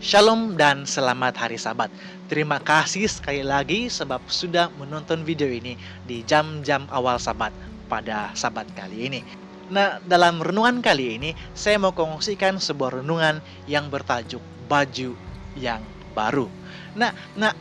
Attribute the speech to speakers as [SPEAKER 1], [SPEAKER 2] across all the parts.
[SPEAKER 1] Shalom dan selamat hari Sabat. Terima kasih sekali lagi sebab sudah menonton video ini di jam-jam awal Sabat pada Sabat kali ini. Nah, dalam renungan kali ini saya mau kongsikan sebuah renungan yang bertajuk baju yang baru. Nah,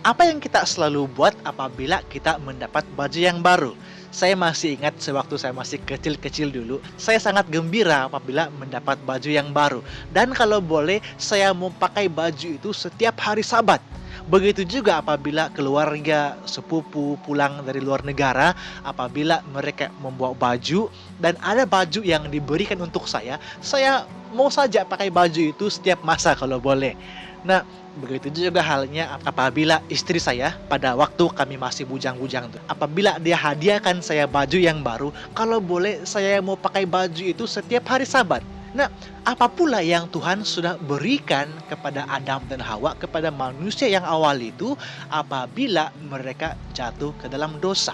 [SPEAKER 1] apa yang kita selalu buat apabila kita mendapat baju yang baru? Saya masih ingat sewaktu saya masih kecil-kecil dulu, saya sangat gembira apabila mendapat baju yang baru. Dan kalau boleh, saya mau pakai baju itu setiap hari Sabat. Begitu juga apabila keluarga, sepupu pulang dari luar negara, apabila mereka membawa baju dan ada baju yang diberikan untuk saya mau saja pakai baju itu setiap masa kalau boleh. Nah, begitu juga halnya apabila istri saya pada waktu kami masih bujang-bujang tuh. Apabila dia hadiahkan saya baju yang baru, kalau boleh saya mau pakai baju itu setiap hari Sabat. Nah, apa pula yang Tuhan sudah berikan kepada Adam dan Hawa, kepada manusia yang awal itu apabila mereka jatuh ke dalam dosa.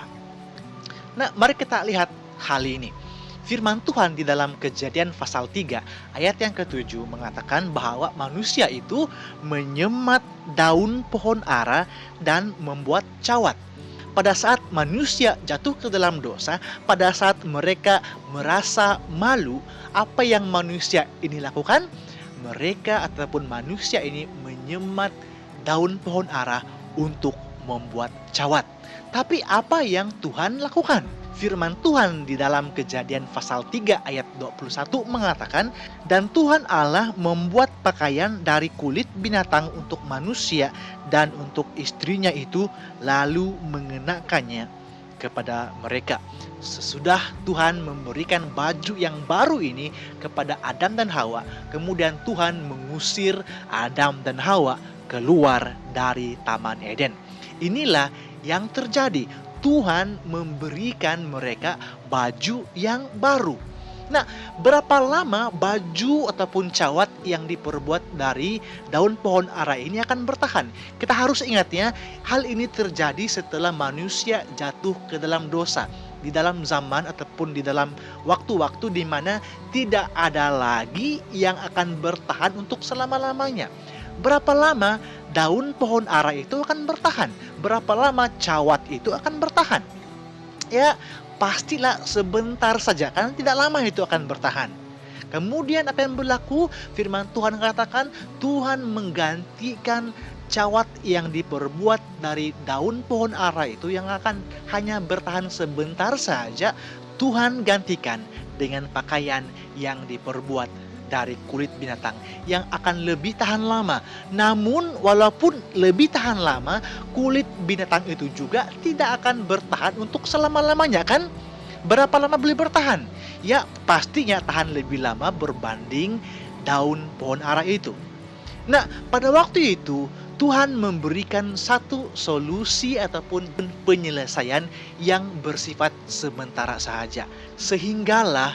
[SPEAKER 1] Nah, mari kita lihat hal ini. Firman Tuhan di dalam Kejadian pasal 3 ayat yang ke-7 mengatakan bahwa manusia itu menyemat daun pohon ara dan membuat cawat. Pada saat manusia jatuh ke dalam dosa, pada saat mereka merasa malu, apa yang manusia ini lakukan? Mereka ataupun manusia ini menyemat daun pohon ara untuk membuat cawat. Tapi apa yang Tuhan lakukan? Firman Tuhan di dalam Kejadian pasal 3 ayat 21 mengatakan, "Dan Tuhan Allah membuat pakaian dari kulit binatang untuk manusia dan untuk istrinya itu, lalu mengenakannya kepada mereka." Sesudah Tuhan memberikan baju yang baru ini kepada Adam dan Hawa, kemudian Tuhan mengusir Adam dan Hawa keluar dari Taman Eden. Inilah yang terjadi. Tuhan memberikan mereka baju yang baru. Nah, berapa lama baju ataupun cawat yang diperbuat dari daun pohon ara ini akan bertahan? Kita harus ingat ya, hal ini terjadi setelah manusia jatuh ke dalam dosa. Di dalam zaman ataupun di dalam waktu-waktu di mana tidak ada lagi yang akan bertahan untuk selama-lamanya. Berapa lama daun pohon ara itu akan bertahan? Berapa lama cawat itu akan bertahan? Ya, pastilah sebentar saja, kan tidak lama itu akan bertahan. Kemudian apa yang berlaku? Firman Tuhan katakan Tuhan menggantikan cawat yang diperbuat dari daun pohon ara itu yang akan hanya bertahan sebentar saja. Tuhan gantikan dengan pakaian yang diperbuat dari kulit binatang yang akan lebih tahan lama. Namun walaupun lebih tahan lama, kulit binatang itu juga tidak akan bertahan untuk selama-lamanya, kan? Berapa lama boleh bertahan? Ya, pastinya tahan lebih lama berbanding daun pohon ara itu. Nah, pada waktu itu Tuhan memberikan satu solusi ataupun penyelesaian yang bersifat sementara saja. Sehinggalah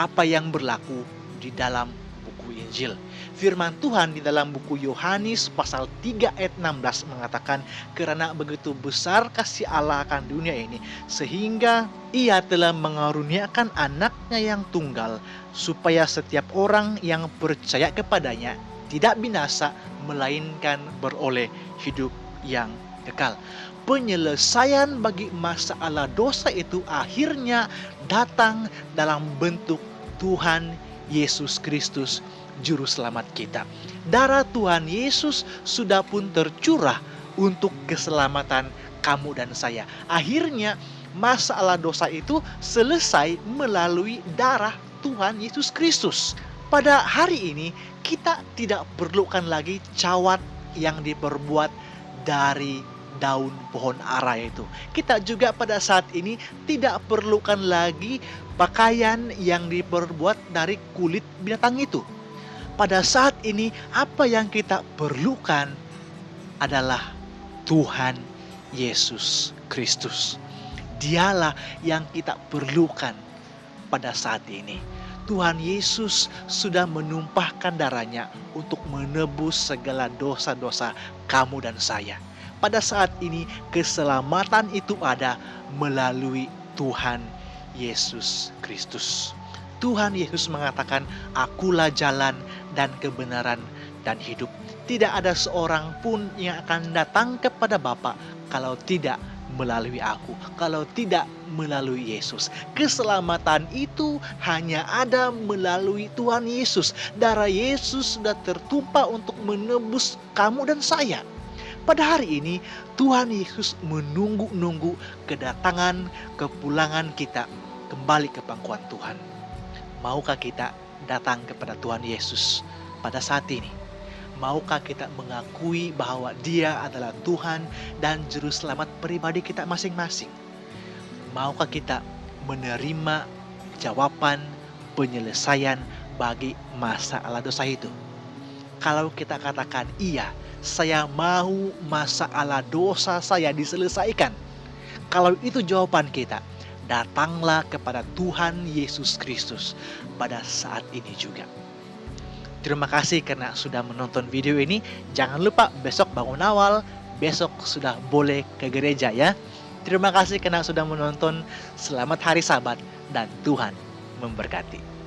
[SPEAKER 1] apa yang berlaku di dalam buku Injil. Firman Tuhan di dalam buku Yohanes pasal 3 ayat 16 mengatakan, "Karena begitu besar kasih Allah akan dunia ini, sehingga Ia telah mengaruniakan anaknya yang tunggal, supaya setiap orang yang percaya kepadanya tidak binasa, melainkan beroleh hidup yang kekal." Penyelesaian bagi masalah dosa itu akhirnya datang dalam bentuk Tuhan Yesus Kristus, Juru Selamat kita. Darah Tuhan Yesus sudah pun tercurah untuk keselamatan kamu dan saya. Akhirnya masalah dosa itu selesai melalui darah Tuhan Yesus Kristus. Pada hari ini kita tidak perlukan lagi cawat yang diperbuat dari daun pohon ara itu. Kita juga pada saat ini tidak perlukan lagi pakaian yang diperbuat dari kulit binatang itu. Pada saat ini apa yang kita perlukan adalah Tuhan Yesus Kristus. Dialah yang kita perlukan pada saat ini. Tuhan Yesus sudah menumpahkan darahnya untuk menebus segala dosa-dosa kamu dan saya. Pada saat ini keselamatan itu ada melalui Tuhan Yesus Kristus. Tuhan Yesus mengatakan, "Akulah jalan dan kebenaran dan hidup. Tidak ada seorang pun yang akan datang kepada Bapa kalau tidak melalui aku, kalau tidak melalui Yesus. Keselamatan itu hanya ada melalui Tuhan Yesus. Darah Yesus sudah tertumpah untuk menebus kamu dan saya. Pada hari ini Tuhan Yesus menunggu-nunggu kedatangan, kepulangan kita kembali ke pangkuan Tuhan. Maukah kita datang kepada Tuhan Yesus pada saat ini? Maukah kita mengakui bahwa Dia adalah Tuhan dan Juru Selamat pribadi kita masing-masing? Maukah kita menerima jawaban penyelesaian bagi masalah dosa itu? Kalau kita katakan iya, saya mau masalah dosa saya diselesaikan. Kalau itu jawaban kita, datanglah kepada Tuhan Yesus Kristus pada saat ini juga. Terima kasih karena sudah menonton video ini. Jangan lupa besok bangun awal, besok sudah boleh ke gereja ya. Terima kasih karena sudah menonton. Selamat hari Sabat dan Tuhan memberkati.